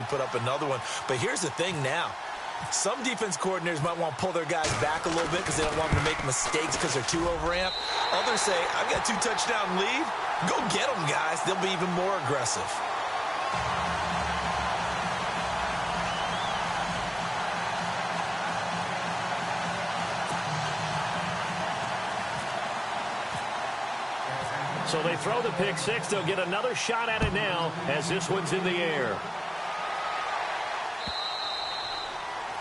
put up another one. But here's the thing now. Some defense coordinators might want to pull their guys back a little bit because they don't want them to make mistakes because they're too overamped. Others say, I've got 2-touchdown lead. Go get them, guys. They'll be even more aggressive. So they throw the pick six. They'll get another shot at it now as this one's in the air.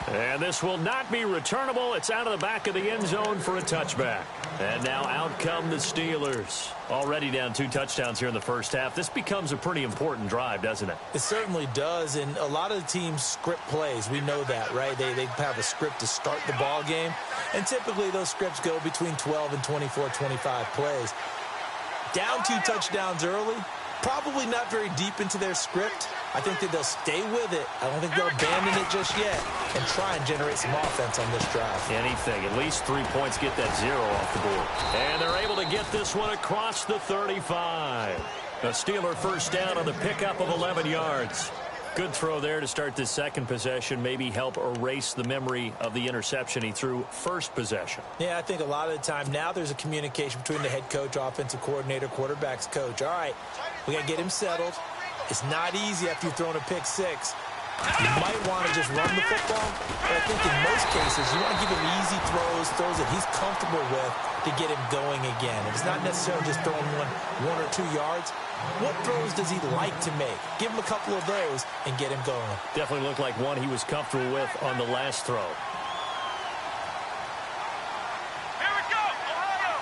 And this will not be returnable. It's out of the back of the end zone for a touchback. And now out come the Steelers. Already down 2 touchdowns here in the first half. This becomes a pretty important drive, doesn't it? It certainly does, and a lot of the teams script plays. We know that, right? They have a script to start the ball game, and typically those scripts go between 12 and 24, 25 plays. Down 2 touchdowns early, probably not very deep into their script. I think that they'll stay with it. I don't think they'll abandon it just yet and try and generate some offense on this drive. Anything. At least 3 points, get that 0 off the board. And they're able to get this one across the 35. A Steeler first down on the pickup of 11 yards. Good throw there to start this second possession. Maybe help erase the memory of the interception he threw first possession. Yeah, I think a lot of the time now there's a communication between the head coach, offensive coordinator, quarterback's coach. All right, we got to get him settled. It's not easy after you've thrown a pick six. You might want to just run the football, but I think in most cases you want to give him easy throws that he's comfortable with to get him going again. And it's not necessarily just throwing one or 2 yards. What throws does he like to make? Give him a couple of those and get him going. Definitely looked like one he was comfortable with on the last throw. Here we go, Ohio!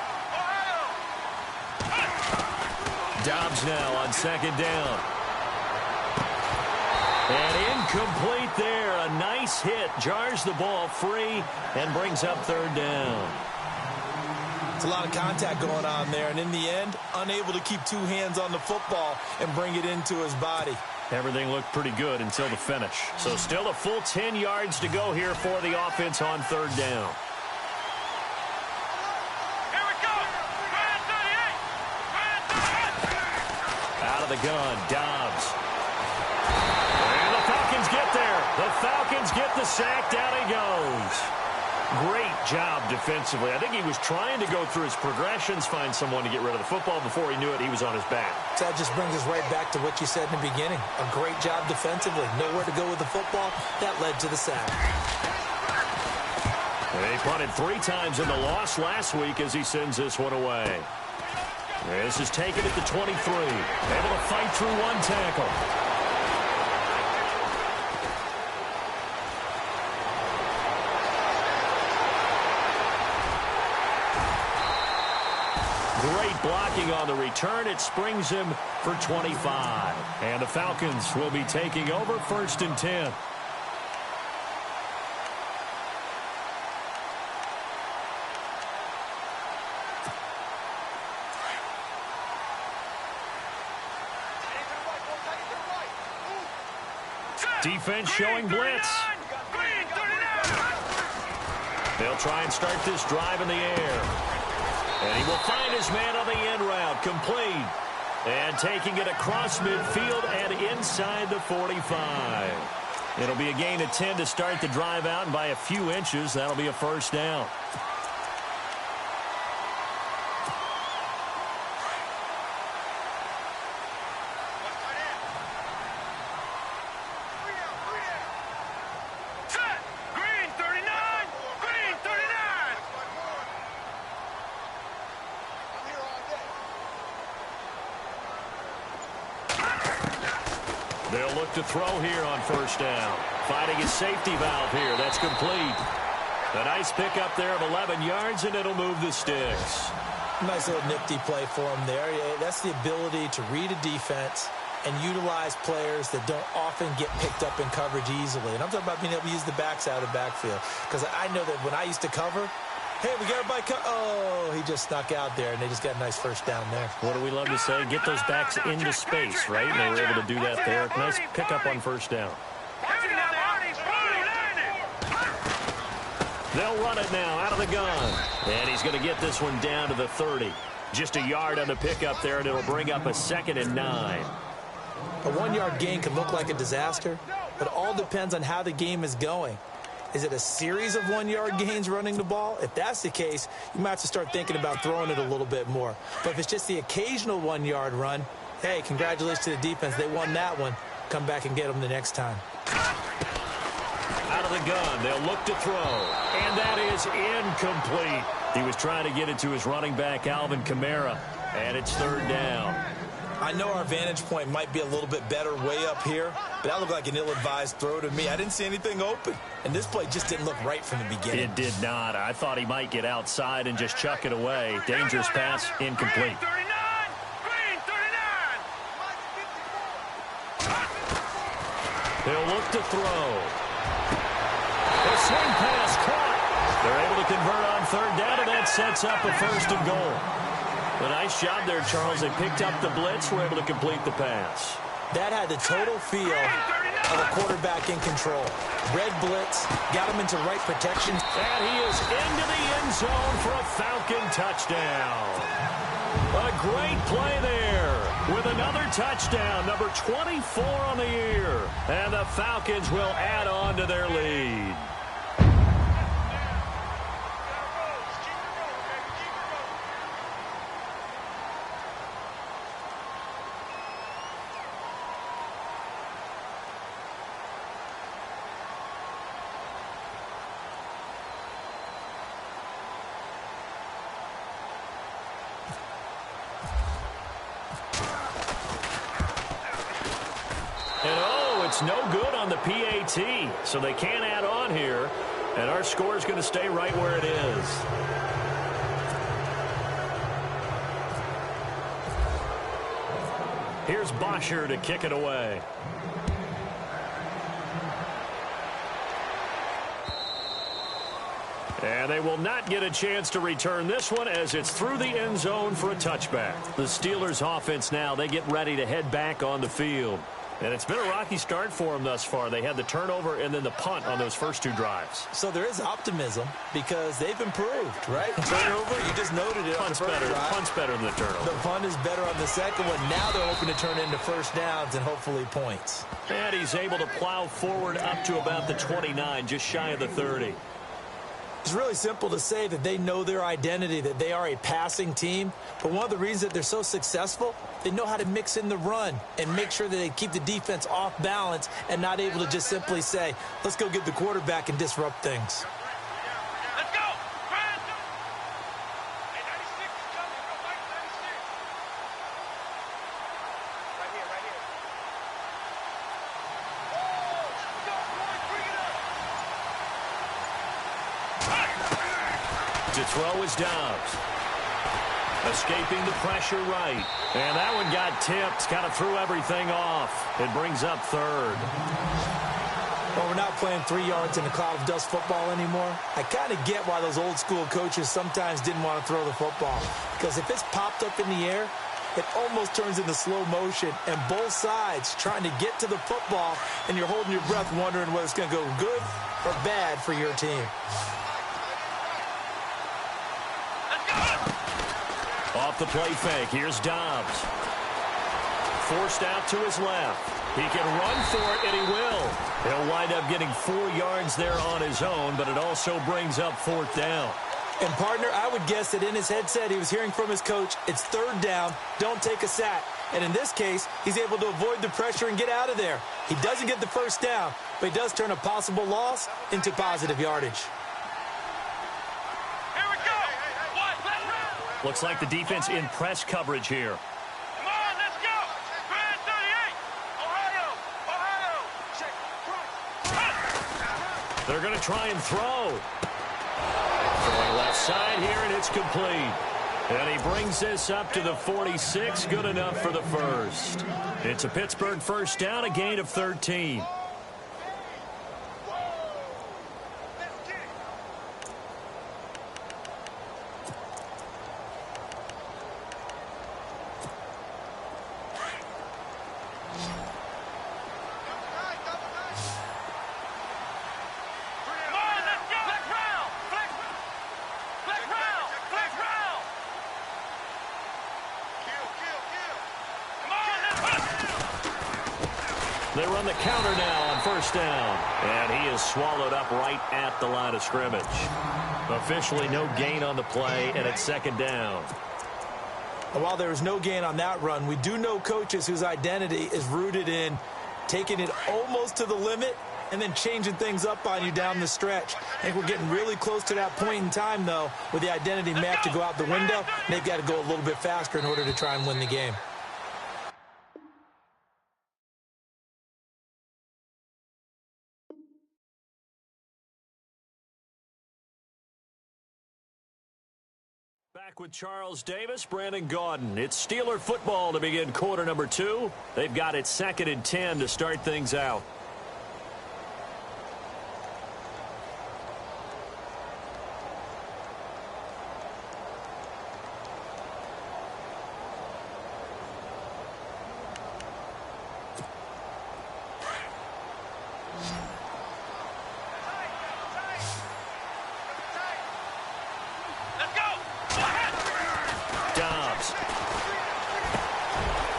Dobbs now on second down. And incomplete there. A nice hit. Jars the ball free and brings up third down. It's a lot of contact going on there, and in the end, unable to keep 2 hands on the football and bring it into his body. Everything looked pretty good until the finish. So still a full 10 yards to go here for the offense on third down. Here we go! Out of the gun, Dobbs. And the Falcons get there. The Falcons get the sack. Down he goes. Great job defensively. I think he was trying to go through his progressions, find someone to get rid of the football. Before he knew it, he was on his back. So that just brings us right back to what you said in the beginning. A great job defensively. Nowhere to go with the football. That led to the sack. They punted 3 times in the loss last week as he sends this one away. This is taken at the 23. Able to fight through 1 tackle. Great blocking on the return. It springs him for 25. And the Falcons will be taking over 1st and 10. Defense showing blitz. They'll try and start this drive in the air. And he will find his man on the end route. Complete. And taking it across midfield and inside the 45. It'll be a gain of 10 to start the drive out, and by a few inches, that'll be a first down. They'll look to throw here on first down. Finding his safety valve here. That's complete. A nice pickup there of 11 yards, and it'll move the sticks. Nice little nifty play for him there. That's the ability to read a defense and utilize players that don't often get picked up in coverage easily. And I'm talking about being able to use the backs out of the backfield. Because I know that when I used to cover, hey, we got everybody oh, he just snuck out there, and they just got a nice first down there. What do we love to say? Get those backs into space, right? And they were able to do that there. Nice pickup on first down. They'll run it now out of the gun. And he's going to get this one down to the 30. Just a yard on the pickup there, and it'll bring up a 2nd and 9. A 1-yard gain can look like a disaster, but it all depends on how the game is going. Is it a series of 1-yard gains running the ball? If that's the case, you might have to start thinking about throwing it a little bit more. But if it's just the occasional 1-yard run, hey, congratulations to the defense. They won that one. Come back and get them the next time. Out of the gun, they'll look to throw. And that is incomplete. He was trying to get it to his running back, Alvin Kamara. And it's third down. I know our vantage point might be a little bit better way up here, but that looked like an ill-advised throw to me. I didn't see anything open, and this play just didn't look right from the beginning. It did not. I thought he might get outside and just chuck it away. Dangerous pass, incomplete. They'll look to throw. A swing pass caught. They're able to convert on third down, and that sets up a first and goal. A nice job there, Charles. They picked up the blitz, were able to complete the pass. That had the total feel of a quarterback in control. Red blitz, got him into right protection. And he is into the end zone for a Falcon touchdown. A great play there with another touchdown, number 24 on the year. And the Falcons will add on to their lead. It's no good on the PAT, so they can't add on here, and our score is going to stay right where it is. Here's Bosher to kick it away. And they will not get a chance to return this one as it's through the end zone for a touchback. The Steelers offense now, they get ready to head back on the field. And it's been a rocky start for them thus far. They had the turnover and then the punt on those first two drives. So there is optimism because they've improved, right? Turnover, you just noted it. Punt's better. Punt's better than the turnover. The punt is better on the second one. Now they're hoping to turn into first downs and hopefully points. And he's able to plow forward up to about the 29, just shy of the 30. It's really simple to say that they know their identity, that they are a passing team. But one of the reasons that they're so successful, they know how to mix in the run and make sure that they keep the defense off balance and not able to just simply say, let's go get the quarterback and disrupt things. Let's go! Hey, 96 is coming. Go fight 96. Right here, right here. Go, boy, bring it up. To throw is Dobbs. Escaping the pressure right. And that one got tipped. Kind of threw everything off. It brings up third. Well, we're not playing 3 yards in a cloud of dust football anymore. I kind of get why those old school coaches sometimes didn't want to throw the football. Because if it's popped up in the air, it almost turns into slow motion. And both sides trying to get to the football, and you're holding your breath wondering whether it's going to go good or bad for your team. Off the play fake, here's Dobbs. Forced out to his left. He can run for it, and he will. He'll wind up getting 4 yards there on his own, but it also brings up fourth down. And, partner, I would guess that in his headset he was hearing from his coach, it's third down, don't take a sack. And in this case, he's able to avoid the pressure and get out of there. He doesn't get the first down, but he does turn a possible loss into positive yardage. Looks like the defense in press coverage here. Come on, let's go. Grand 38. Ohio. They're going to try and throw. Throwing left side here, and it's complete. And he brings this up to the 46. Good enough for the first. It's a Pittsburgh first down, a gain of 13. They run the counter now on first down. And he is swallowed up right at the line of scrimmage. Officially no gain on the play, and it's second down. And while there was no gain on that run, we do know coaches whose identity is rooted in taking it almost to the limit and then changing things up on you down the stretch. I think we're getting really close to that point in time, though, with the identity map to go out the window. And they've got to go a little bit faster in order to try and win the game. Back with Charles Davis, Brandon Gaudin. It's Steeler football to begin quarter number 2. They've got it 2nd and 10 to start things out.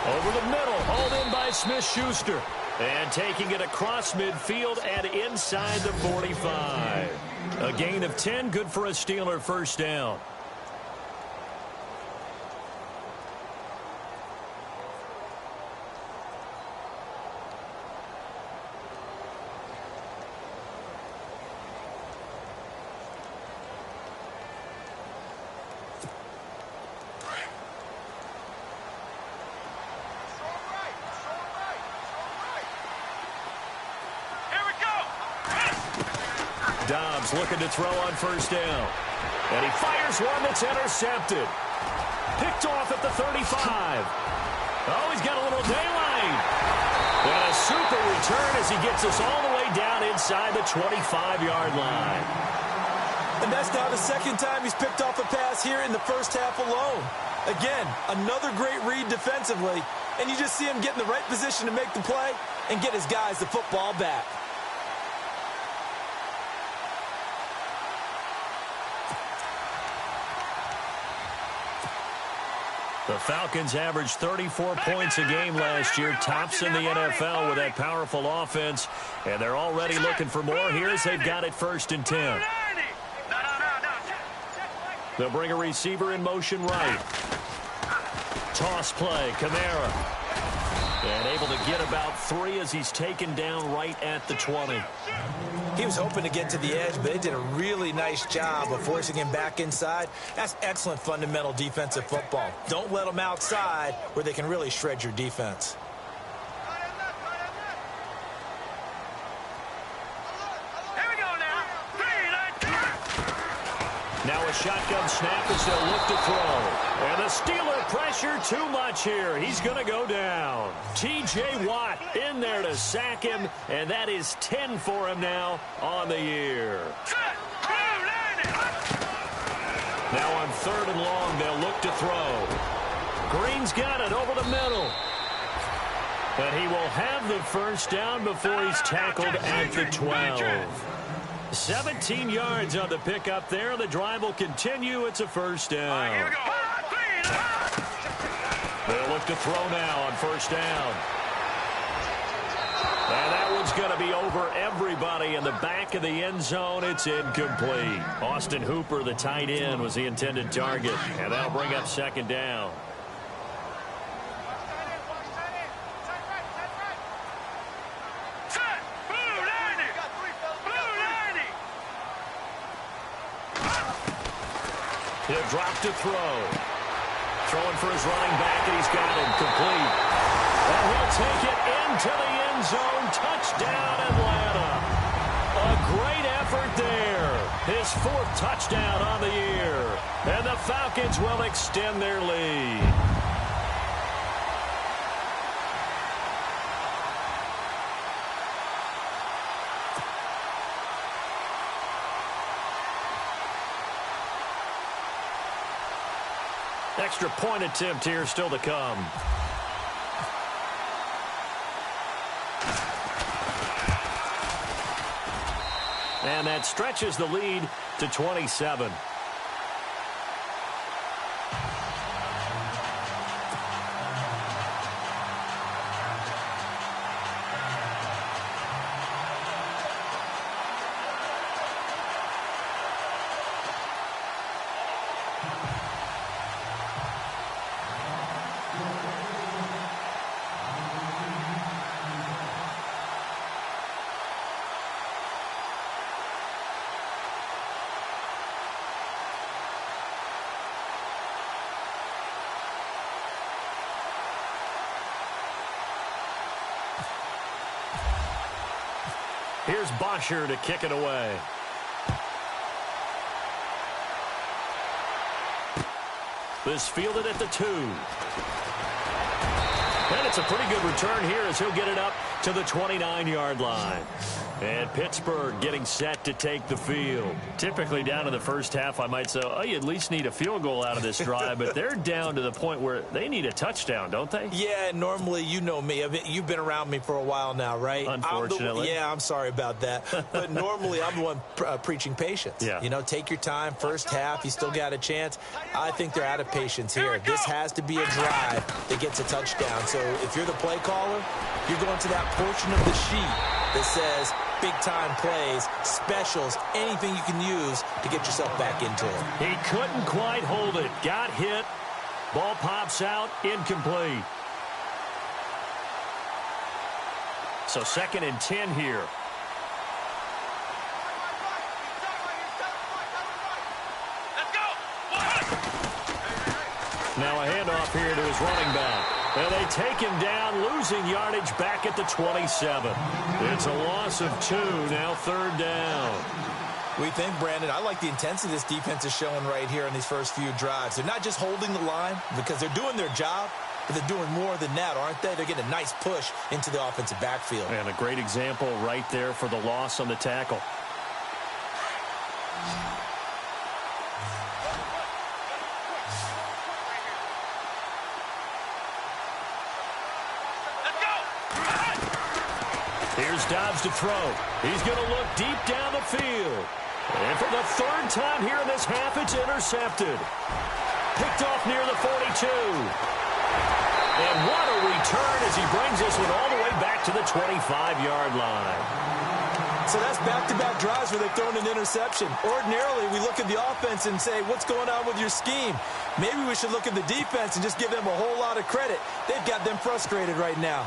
Over the middle, hauled in by Smith-Schuster. And taking it across midfield and inside the 45. A gain of 10, good for a Steeler first down. Dobbs looking to throw on first down. And he fires one that's intercepted. Picked off at the 35. Oh, he's got a little daylight. And a super return as he gets us all the way down inside the 25-yard line. And that's now the second time he's picked off a pass here in the first half alone. Again, another great read defensively. And you just see him get in the right position to make the play and get his guys the football back. The Falcons averaged 34 points a game last year, tops in the NFL with that powerful offense, and they're already looking for more here as they've got it 1st and 10. They'll bring a receiver in motion right. Toss play, Kamara. And able to get about 3 as he's taken down right at the 20. He was hoping to get to the edge, but they did a really nice job of forcing him back inside. That's excellent fundamental defensive football. Don't let them outside where they can really shred your defense. Now a shotgun snap as they'll look to throw. And the Steeler pressure too much here. He's going to go down. T.J. Watt in there to sack him, and that is 10 for him now on the year. Now on 3rd and long, they'll look to throw. Green's got it over the middle. And he will have the first down before he's tackled at the 12. 17 yards on the pickup there. The drive will continue. It's a first down. Here we go. They'll look to throw now on first down. And that one's going to be over everybody in the back of the end zone. It's incomplete. Austin Hooper, the tight end, was the intended target. And that'll bring up 2nd down. He'll drop to throw. Throwing for his running back, and he's got him complete. And he'll take it into the end zone. Touchdown, Atlanta. A great effort there. His 4th touchdown on the year. And the Falcons will extend their lead. Extra point attempt here still to come. And that stretches the lead to 27. Here's Bosher to kick it away. This fielded at the 2. And it's a pretty good return here as he'll get it up to the 29-yard line. And Pittsburgh getting set to take the field. Typically down in the first half, I might say, oh, you at least need a field goal out of this drive. But they're down to the point where they need a touchdown, don't they? Yeah, normally, you know me. You've been around me for a while now, right? Unfortunately. I'm sorry about that. But normally, I'm the one preaching patience. Yeah. You know, take your time. First half, you still got a chance. I think they're out of patience here. This has to be a drive that gets a touchdown. So if you're the play caller, you're going to that portion of the sheet that says big-time plays, specials, anything you can use to get yourself back into it. He couldn't quite hold it. Got hit. Ball pops out. Incomplete. So 2nd and 10 here. Let's go. Now a handoff here to his running back. And they take him down, losing yardage back at the 27. It's a loss of 2, now 3rd down. We think, Brandon, I like the intensity this defense is showing right here in these first few drives. They're not just holding the line because they're doing their job, but they're doing more than that, aren't they? They're getting a nice push into the offensive backfield. And a great example right there for the loss on the tackle. Here's Dobbs to throw. He's going to look deep down the field. And for the 3rd time here in this half, it's intercepted. Picked off near the 42. And what a return as he brings this one all the way back to the 25-yard line. So that's back-to-back drives where they've thrown an interception. Ordinarily, we look at the offense and say, what's going on with your scheme? Maybe we should look at the defense and just give them a whole lot of credit. They've got them frustrated right now.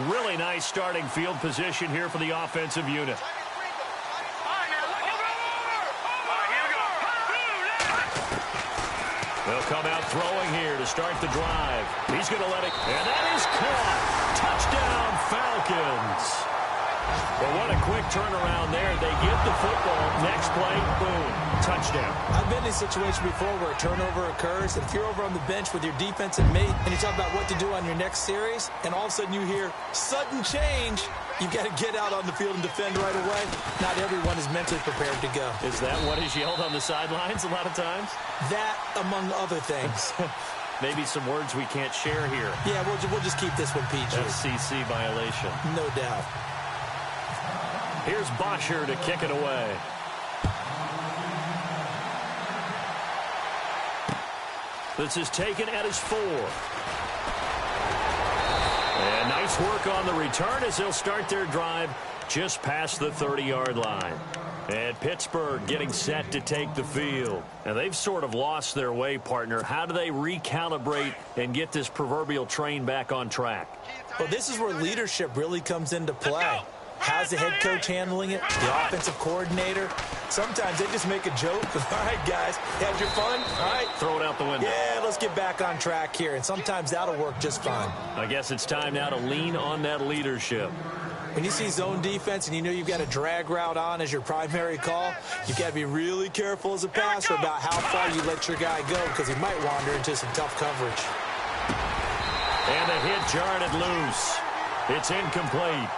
Really nice starting field position here for the offensive unit. They'll come out throwing here to start the drive. He's going to let it, and that is caught. Touchdown, Falcons. Well, what a quick turnaround there. They get the football. Next play, boom, touchdown. I've been in a situation before where a turnover occurs, and if you're over on the bench with your defensive mate and you talk about what to do on your next series, and all of a sudden you hear sudden change, you've got to get out on the field and defend right away. Not everyone is mentally prepared to go. Is that what is yelled on the sidelines a lot of times? That, among other things. Maybe some words we can't share here. Yeah, we'll just keep this one PG. FCC violation. No doubt. Here's Bosher to kick it away. This is taken at his 4. And nice work on the return as they'll start their drive just past the 30-yard line. And Pittsburgh getting set to take the field. And they've sort of lost their way, partner. How do they recalibrate and get this proverbial train back on track? Well, this is where leadership really comes into play. How's the head coach handling it? The offensive coordinator? Sometimes they just make a joke. All right, guys, had your fun? All right. Throw it out the window. Yeah, let's get back on track here. And sometimes that'll work just fine. I guess it's time now to lean on that leadership. When you see zone defense and you know you've got a drag route on as your primary call, you've got to be really careful as a passer about how far you let your guy go because he might wander into some tough coverage. And the hit jarred it loose. It's incomplete.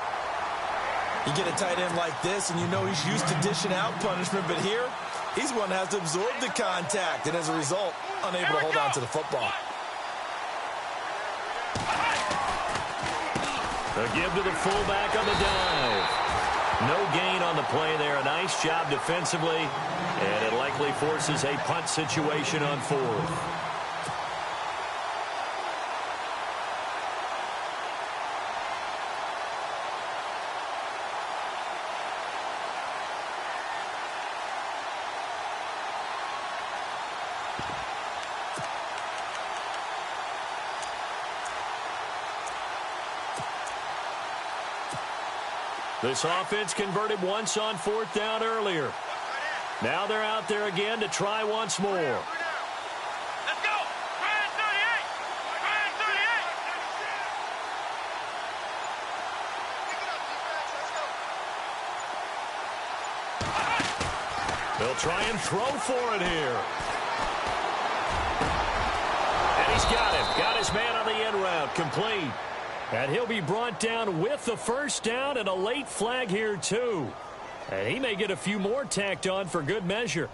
You get a tight end like this, and you know he's used to dishing out punishment, but here, he's one that has to absorb the contact, and as a result, unable to hold on to the football. A give to the fullback on the dive. No gain on the play there. A nice job defensively, and it likely forces a punt situation on 4th. This offense converted once on 4th down earlier. Now they're out there again to try once more. Let's go! Try it, 38! Try it, 38! They'll try and throw for it here. And he's got him. Got his man on the end route. Complete. And he'll be brought down with the first down and a late flag here, too. And he may get a few more tacked on for good measure.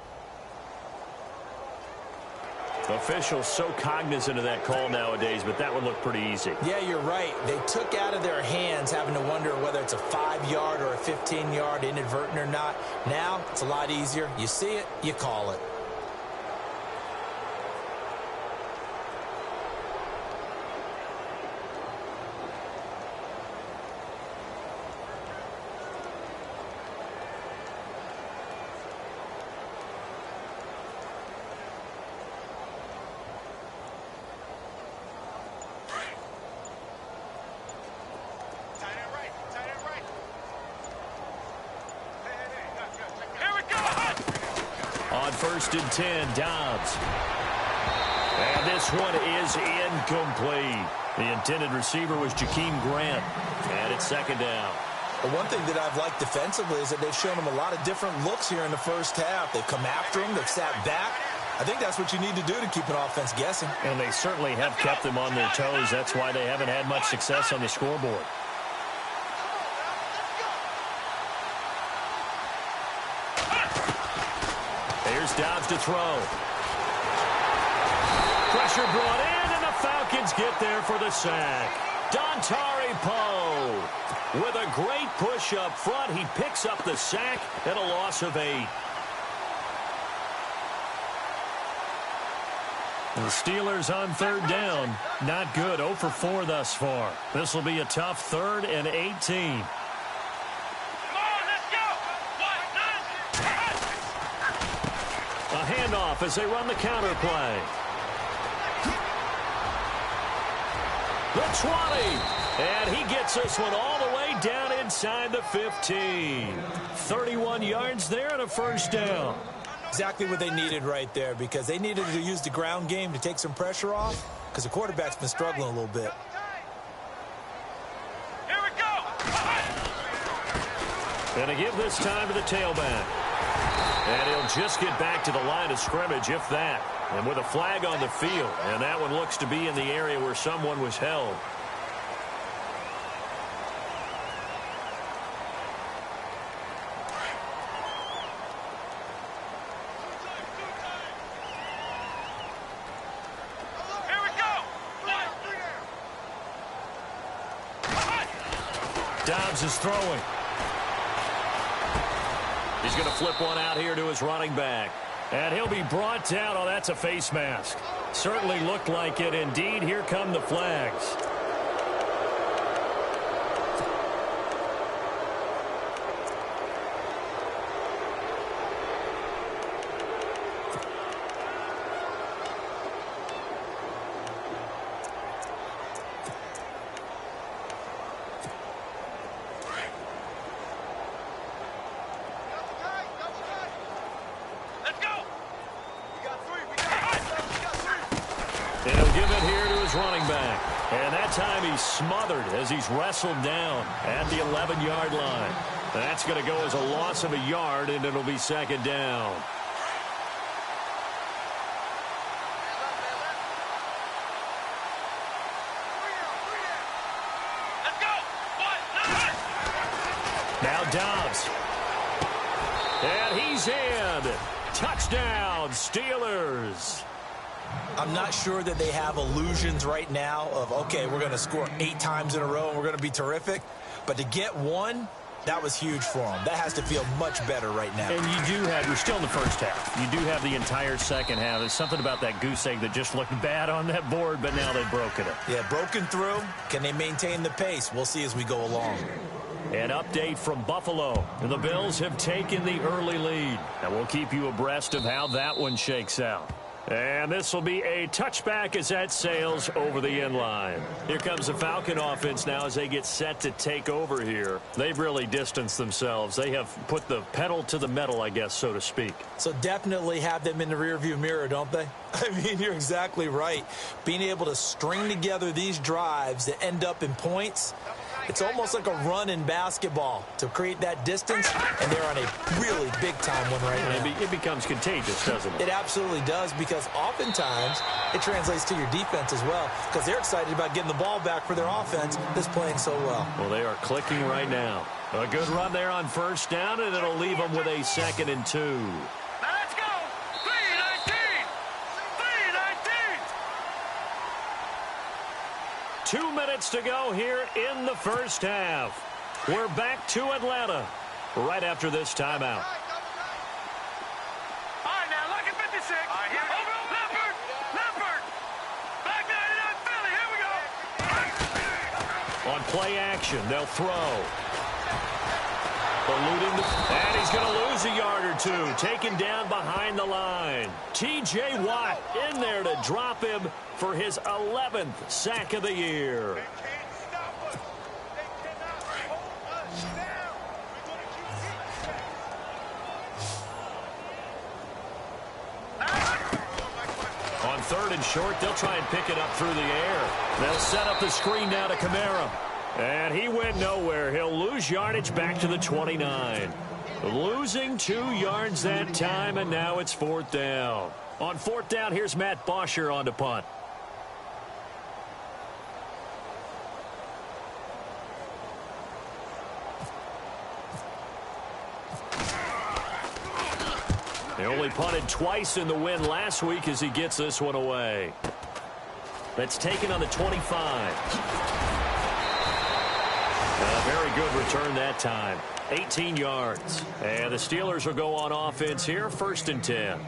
Officials so cognizant of that call nowadays, but that would look pretty easy. Yeah, you're right. They took out of their hands having to wonder whether it's a 5-yard or a 15-yard inadvertent or not. Now, it's a lot easier. You see it, you call it. On 1st and 10, Dobbs. And this one is incomplete. The intended receiver was Jakeem Grant. And it's 2nd down. But one thing that I've liked defensively is that they've shown them a lot of different looks here in the first half. They've come after them. They've sat back. I think that's what you need to do to keep an offense guessing. And they certainly have kept them on their toes. That's why they haven't had much success on the scoreboard. Here's Dobbs to throw. Pressure brought in, and the Falcons get there for the sack. Dontari Poe with a great push up front. He picks up the sack and a loss of 8. The Steelers on 3rd down. Not good. 0 for 4 thus far. This will be a tough 3rd and 18. A handoff as they run the counter play. The 20. And he gets this one all the way down inside the 15. 31 yards there and a first down. Exactly what they needed right there, because they needed to use the ground game to take some pressure off, because the quarterback's been struggling a little bit. Here we go! And to give this time to the tailback. And he'll just get back to the line of scrimmage, if that. And with a flag on the field. And that one looks to be in the area where someone was held. Here we go! Dobbs is throwing. He's going to flip one out here to his running back. And he'll be brought down. Oh, that's a face mask. Certainly looked like it. Indeed, here come the flags. And he'll give it here to his running back. And that time he's smothered as he's wrestled down at the 11-yard line. That's going to go as a loss of a yard, and it'll be 2nd down. Let's go! Now Dobbs. And he's in. Touchdown, Steelers. I'm not sure that they have illusions right now of, okay, we're going to score 8 times in a row and we're going to be terrific. But to get one, that was huge for them. That has to feel much better right now. And you do have, you're still in the first half. You do have the entire second half. There's something about that goose egg that just looked bad on that board, but now they've broken it. Yeah, broken through. Can they maintain the pace? We'll see as we go along. An update from Buffalo. The Bills have taken the early lead. And we'll keep you abreast of how that one shakes out. And this will be a touchback as that sails over the end line. Here comes the Falcon offense now as they get set to take over here. They've really distanced themselves. They have put the pedal to the metal, I guess, so to speak. So definitely have them in the rearview mirror, don't they? I mean, you're exactly right. Being able to string together these drives that end up in points, it's almost like a run in basketball to create that distance, and they're on a really big-time one right now. It becomes contagious, doesn't it? It absolutely does, because oftentimes it translates to your defense as well, because they're excited about getting the ball back for their offense that's playing so well. Well, they are clicking right now. A good run there on first down, and it'll leave them with a 2nd and 2. Now let's go. 3-19. 2 minutes to go here in the first half. We're back to Atlanta right after this timeout. All right, now look at 56. Over Leopard. Leopard. Back 99 Philly. Here we go. On play action, they'll throw. Eluding and he's going to lose a yard or two. Taken down behind the line. T.J. Watt in there to drop him for his 11th sack of the year. They can't stop us. They cannot hold us down. We're going to keep On 3rd and short, they'll try and pick it up through the air. They'll set up the screen now to Kamara. And he went nowhere. He'll lose yardage back to the 29. Losing 2 yards that time, and now it's 4th down. On 4th down, here's Matt Bosher on to punt. He only punted twice in the win last week as he gets this one away. That's taken on the 25. A very good return that time. 18 yards. And the Steelers will go on offense here, 1st and 10.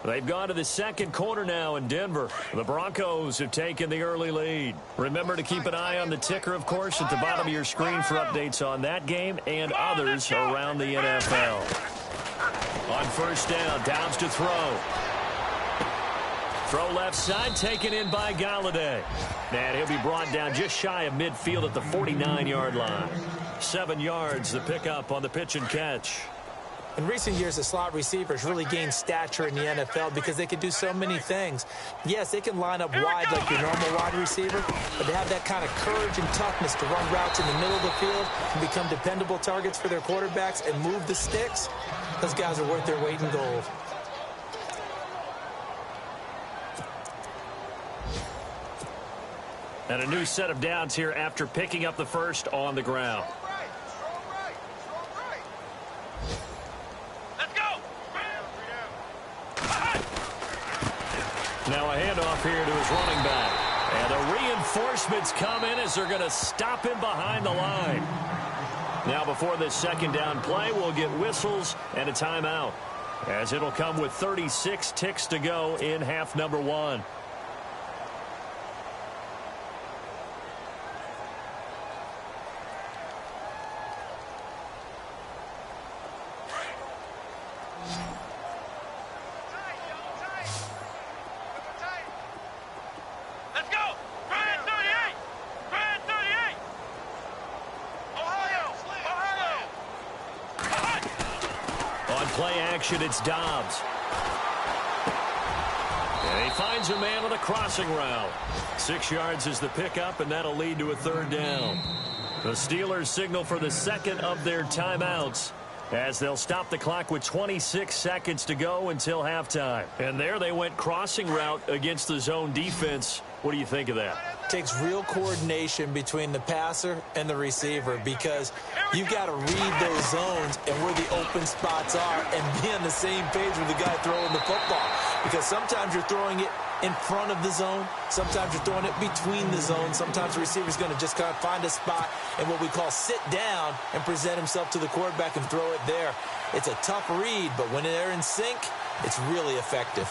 They've gone to the 2nd quarter now in Denver. The Broncos have taken the early lead. Remember to keep an eye on the ticker, of course, at the bottom of your screen for updates on that game and others around the NFL. On 1st down, Downs to throw. Throw left side, taken in by Galladay. And he'll be brought down just shy of midfield at the 49-yard line. 7 yards, the pickup on the pitch and catch. In recent years, the slot receivers really gained stature in the NFL because they can do so many things. Yes, they can line up wide like your normal wide receiver, but they have that kind of courage and toughness to run routes in the middle of the field and become dependable targets for their quarterbacks and move the sticks. Those guys are worth their weight in gold. And a new set of downs here after picking up the first on the ground. Let's go. Now a handoff here to his running back. And the reinforcements come in as they're going to stop him behind the line. Now before this 2nd down play, we'll get whistles and a timeout, as it'll come with 36 ticks to go in half number 1. Let's go. Brand 38. Brand 38. Ohio. On play action, it's Dobbs. And he finds a man on a crossing route. 6 yards is the pickup, and that'll lead to a 3rd down. The Steelers signal for the 2nd of their timeouts, as they'll stop the clock with 26 seconds to go until halftime. And there they went crossing route against the zone defense. What do you think of that? Takes real coordination between the passer and the receiver, because you've got to read those zones and where the open spots are and be on the same page with the guy throwing the football. Because sometimes you're throwing it in front of the zone. Sometimes you're throwing it between the zones. Sometimes the receiver's going to just kind of find a spot and what we call sit down and present himself to the quarterback and throw it there. It's a tough read, but when they're in sync, it's really effective.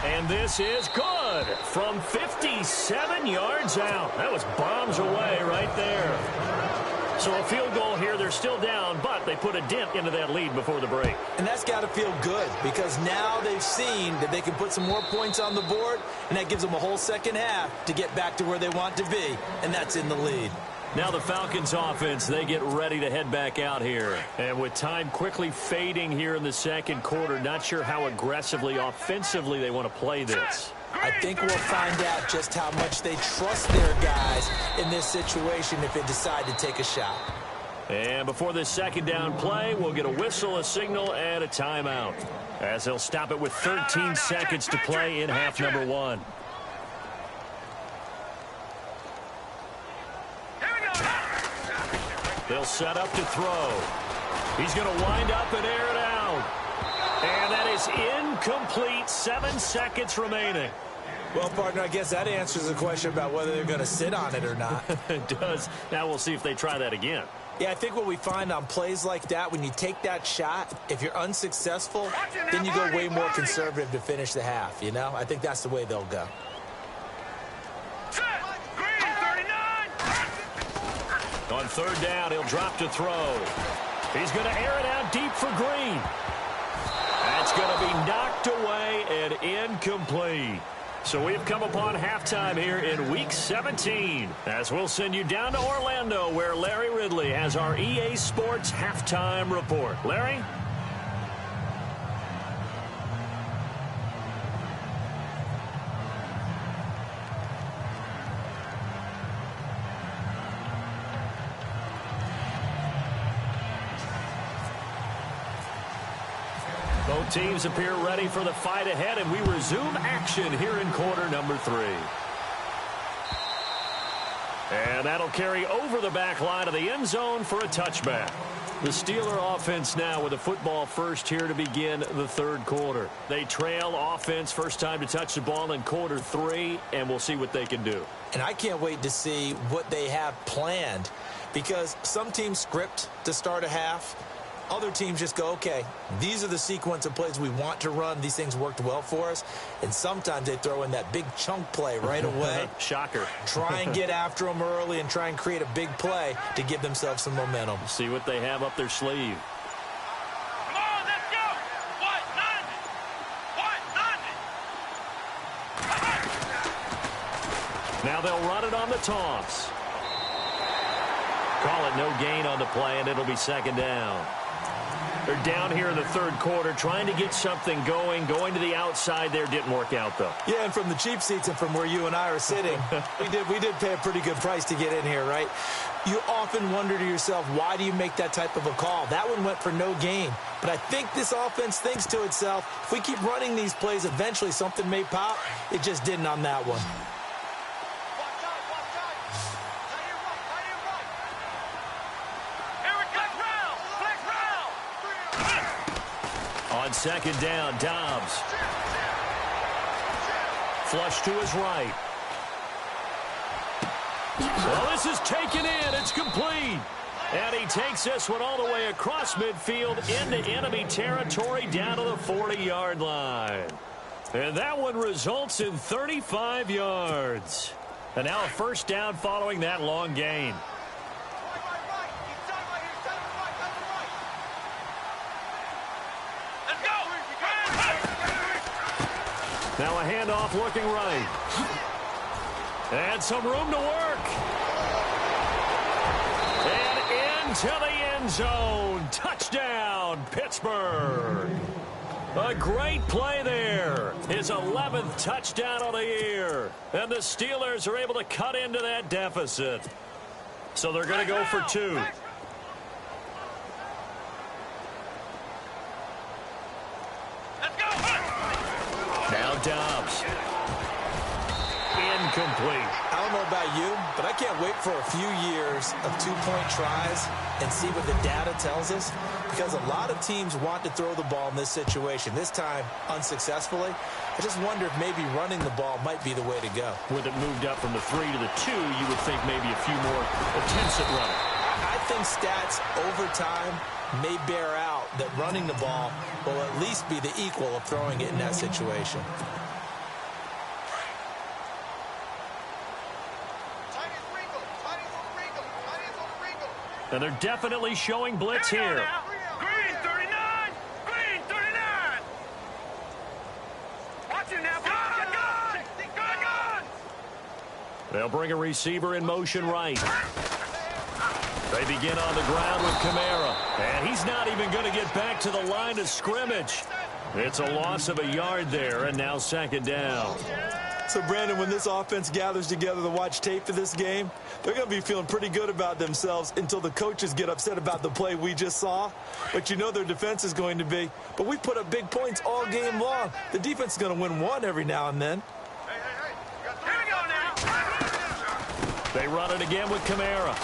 And this is good from 57 yards out. That was bombs away right there. So a field goal here, they're still down, but they put a dent into that lead before the break. And that's got to feel good because now they've seen that they can put some more points on the board, and that gives them a whole second half to get back to where they want to be, and that's in the lead. Now the Falcons offense, they get ready to head back out here. And with time quickly fading here in the second quarter, not sure how aggressively, offensively they want to play this. I think we'll find out just how much they trust their guys in this situation if they decide to take a shot. And before this second down play, we'll get a whistle, a signal, and a timeout, as they'll stop it with 13 seconds to play in half number one. They'll set up to throw. He's going to wind up and air it out. And that is incomplete. 7 seconds remaining. Well, partner, I guess that answers the question about whether they're going to sit on it or not. It does. Now we'll see if they try that again. Yeah, I think what we find on plays like that, when you take that shot, if you're unsuccessful, then you go way more conservative to finish the half, you know? I think that's the way they'll go. On third down, he'll drop to throw. He's going to air it out deep for Green. That's going to be knocked away and incomplete. So we've come upon halftime here in Week 17, as we'll send you down to Orlando, where Larry Ridley has our EA Sports Halftime Report. Larry? Both teams appear ready for the fight ahead, and we resume action here in quarter number 3. And that'll carry over the back line of the end zone for a touchback. The Steeler offense now with the football first here to begin the third quarter. They trail offense first time to touch the ball in quarter 3, and we'll see what they can do. And I can't wait to see what they have planned, because some teams script to start a half. Other teams just go, okay, these are the sequence of plays we want to run. These things worked well for us. And sometimes they throw in that big chunk play right away. Shocker. Try and get after them early and try and create a big play to give themselves some momentum. See what they have up their sleeve. Come on, let's go. What? Nothing. What? Nothing. Now they'll run it on the toss. Call it no gain on the play, and it'll be second down. They're down here in the third quarter, trying to get something going. Going to the outside there didn't work out, though. Yeah, and from the cheap seats and from where you and I are sitting, we did pay a pretty good price to get in here, right? You often wonder to yourself, why do you make that type of a call? That one went for no gain. But I think this offense thinks to itself, if we keep running these plays, eventually something may pop. It just didn't on that one. On second down, Dobbs. Flush to his right. Well, this is taken in. It's complete. And he takes this one all the way across midfield into enemy territory down to the 40-yard line. And that one results in 35 yards. And now a first down following that long gain. Now a handoff looking right. And some room to work. And into the end zone. Touchdown, Pittsburgh. A great play there. His 11th touchdown of the year. And the Steelers are able to cut into that deficit. So they're going to go for 2. Now Dobbs. Incomplete. I don't know about you, but I can't wait for a few years of two-point tries and see what the data tells us, because a lot of teams want to throw the ball in this situation, this time unsuccessfully. I just wonder if maybe running the ball might be the way to go. With it moved up from the 3 to the 2, you would think maybe a few more attempts at running. I think stats over time may bear out that running the ball will at least be the equal of throwing it in that situation. And they're definitely showing blitz here. Green 39! Green 39! Watch it now. Gun! They'll bring a receiver in motion right. They begin on the ground with Kamara. And he's not even going to get back to the line of scrimmage. It's a loss of a yard there, and now second down. So, Brandon, when this offense gathers together to watch tape for this game, they're going to be feeling pretty good about themselves until the coaches get upset about the play we just saw. But you know their defense is going to be. But we put up big points all game long. The defense is going to win one every now and then. Here we go now. They run it again with Kamara.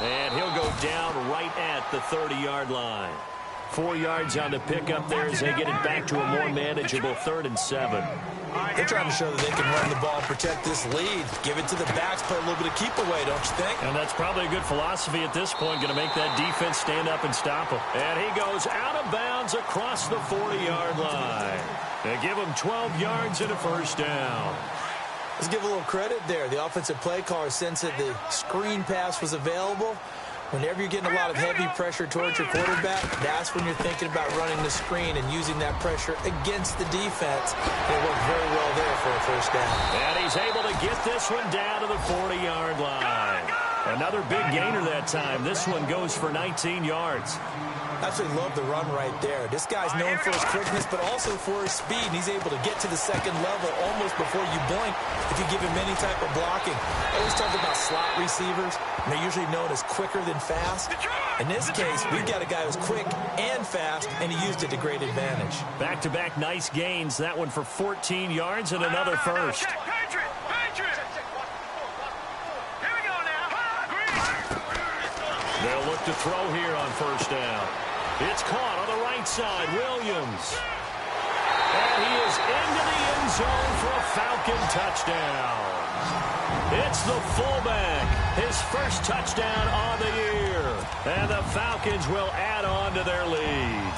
And he'll go down right at the 30-yard line. 4 yards on the pickup there as they get it back to a more manageable 3rd and 7. They're trying to show that they can run the ball and protect this lead. Give it to the backs, play a little bit of keep away, don't you think? And that's probably a good philosophy at this point, going to make that defense stand up and stop him. And he goes out of bounds across the 40-yard line. They give him 12 yards and a first down. Let's give a little credit there. The offensive play caller sensed that the screen pass was available. Whenever you're getting a lot of heavy pressure towards your quarterback, that's when you're thinking about running the screen and using that pressure against the defense. It worked very well there for a first down. And he's able to get this one down to the 40-yard line. Another big gainer that time. This one goes for 19 yards. Absolutely love the run right there. This guy's known for his quickness, but also for his speed. And he's able to get to the second level almost before you blink if you give him any type of blocking. I always talk about slot receivers, and they're usually known as quicker than fast. In this case, we've got a guy who's quick and fast, and he used it to great advantage. Back-to-back nice gains. That one for 14 yards and another first. Patriot! Here we go now. Green! They'll look to throw here on first down. It's caught on the right side. Williams. And he is into the end zone for a Falcon touchdown. It's the fullback. His first touchdown on the year. And the Falcons will add on to their lead.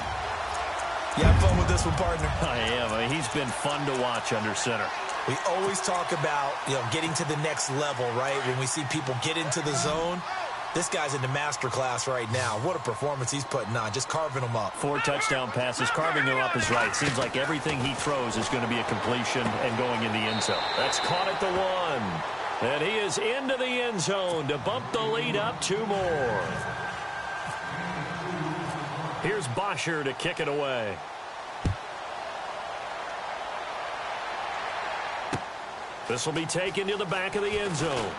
You have fun with this one, partner? I am. I mean, he's been fun to watch under center. We always talk about, getting to the next level, right? When we see people get into the zone. This guy's in the master class right now. What a performance he's putting on, just carving them up. 4 touchdown passes. Carving them up is right. Seems like everything he throws is going to be a completion and going in the end zone. That's caught at the 1. And he is into the end zone to bump the lead up 2 more. Here's Bosher to kick it away. This will be taken to the back of the end zone.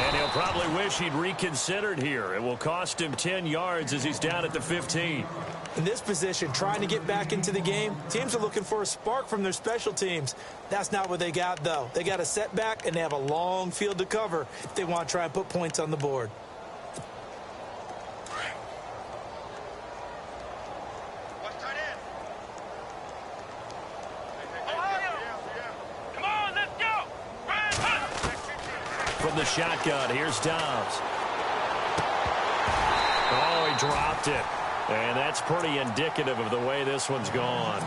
And he'll probably wish he'd reconsidered here. It will cost him 10 yards as he's down at the 15. In this position, trying to get back into the game, teams are looking for a spark from their special teams. That's not what they got, though. They got a setback, and they have a long field to cover if they want to try and put points on the board. From the shotgun, here's Dobbs. Oh, he dropped it. And that's pretty indicative of the way this one's gone.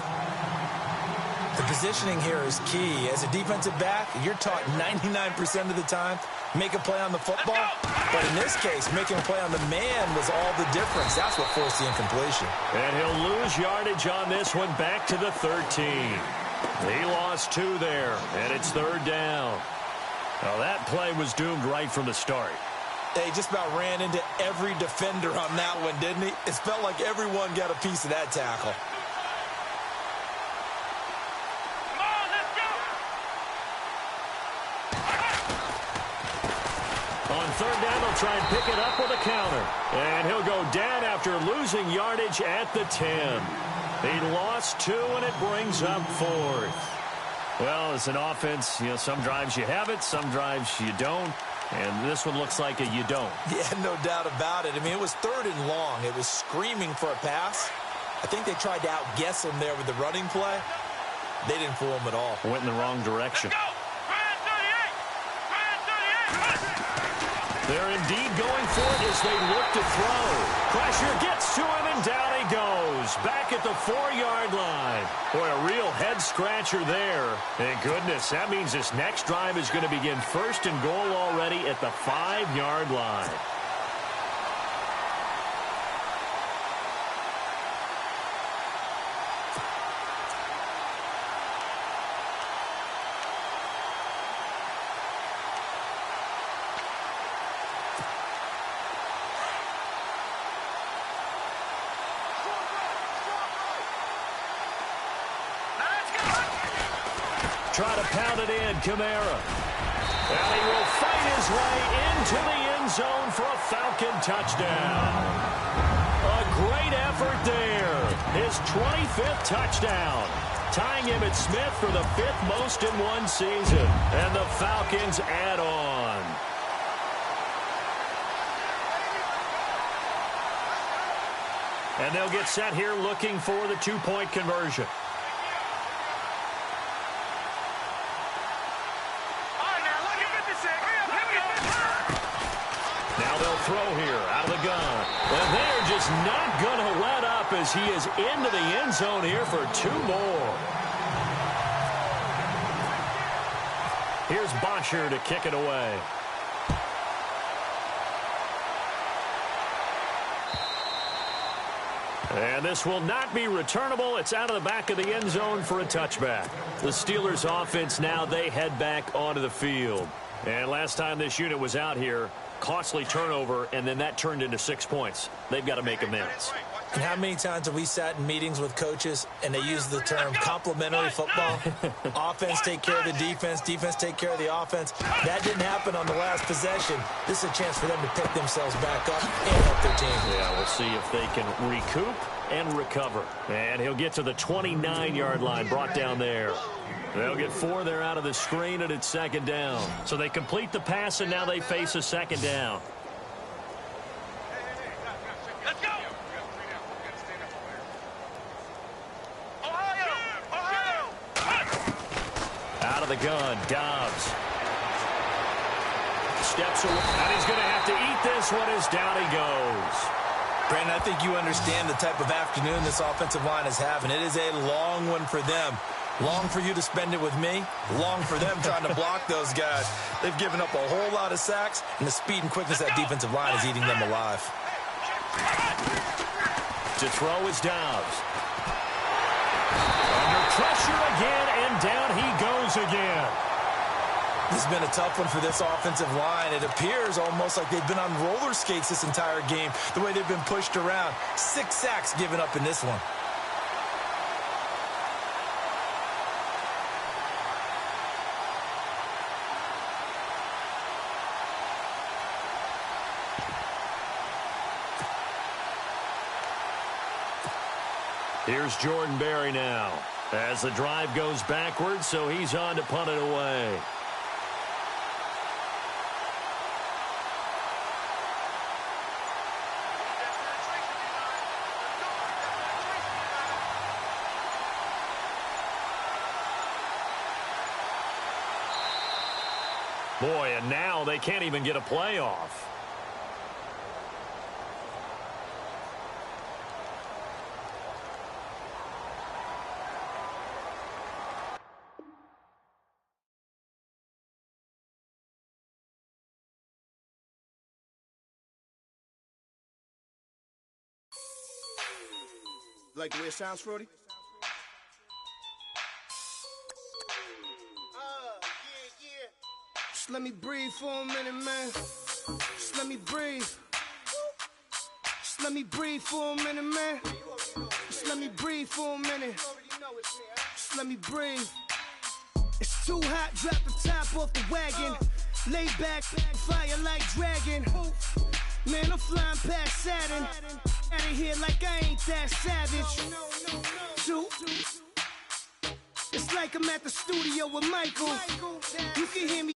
The positioning here is key. As a defensive back, you're taught 99% of the time, make a play on the football. But in this case, making a play on the man was all the difference. That's what forced the incompletion. And he'll lose yardage on this one back to the 13. He lost 2 there, and it's 3rd down. Well, that play was doomed right from the start. He just about ran into every defender on that one, didn't he? It felt like everyone got a piece of that tackle. Come on, let's go! On 3rd down, they'll try and pick it up with a counter. And he'll go down after losing yardage at the 10. He lost 2, and it brings up 4th. Well, as an offense, some drives you have it, some drives you don't. And this one looks like a you don't. Yeah, no doubt about it. I mean, it was 3rd and long. It was screaming for a pass. I think they tried to outguess him there with the running play. They didn't fool him at all. Went in the wrong direction. Let's go! Ryan 38! Ryan 38! They're indeed going for it as they look to throw. Pressure gets to him, and down he goes. Back at the 4-yard line. Boy, a real head-scratcher there. Thank goodness, that means this next drive is going to begin first and goal already at the 5-yard line. Try to pound it in, Kamara. And he will fight his way into the end zone for a Falcon touchdown. A great effort there. His 25th touchdown. Tying him at Smith for the 5th most in one season. And the Falcons add on. And they'll get set here looking for the 2-point conversion. Now they'll throw here out of the gun. And they're just not going to let up as he is into the end zone here for 2 more. Here's Bosher to kick it away. And this will not be returnable. It's out of the back of the end zone for a touchback. The Steelers offense now, they head back onto the field. And last time this unit was out here, costly turnover, and then that turned into 6 points. They've got to make amends. And how many times have we sat in meetings with coaches and they use the term complementary football? Offense take care of the defense, defense take care of the offense. That didn't happen on the last possession. This is a chance for them to pick themselves back up and help their team. Yeah, we'll see if they can recoup and recover. And he'll get to the 29-yard line, brought down there. They'll get 4 there out of the screen, and it's 2nd down. So they complete the pass, and now they face a 2nd down. Let's go! Out of the gun, Dobbs. Steps away, and he's going to have to eat this one as down he goes. Brandon, I think you understand the type of afternoon this offensive line is having. It is a long one for them. Long for you to spend it with me. Long for them trying to block those guys. They've given up a whole lot of sacks, and the speed and quickness of that defensive line is eating them alive. To throw is Dobbs. Under pressure again, and down he goes again. This has been a tough one for this offensive line. It appears almost like they've been on roller skates this entire game, the way they've been pushed around. 6 sacks given up in this one. Here's Jordan Berry now. As the drive goes backwards, so he's on to punt it away. Boy, and now they can't even get a playoff. Like the way it sounds, Frody? Just let me breathe for a minute, man. Just let me breathe. Just let me breathe for a minute, man. Just let me breathe for a minute. Just let me breathe. It's too hot, drop the top off the wagon. Lay back, fire like dragon. Man, I'm flying past Saturn. Out of here like I ain't that savage. Two. It's like I'm at the studio with Michael. You can hear me.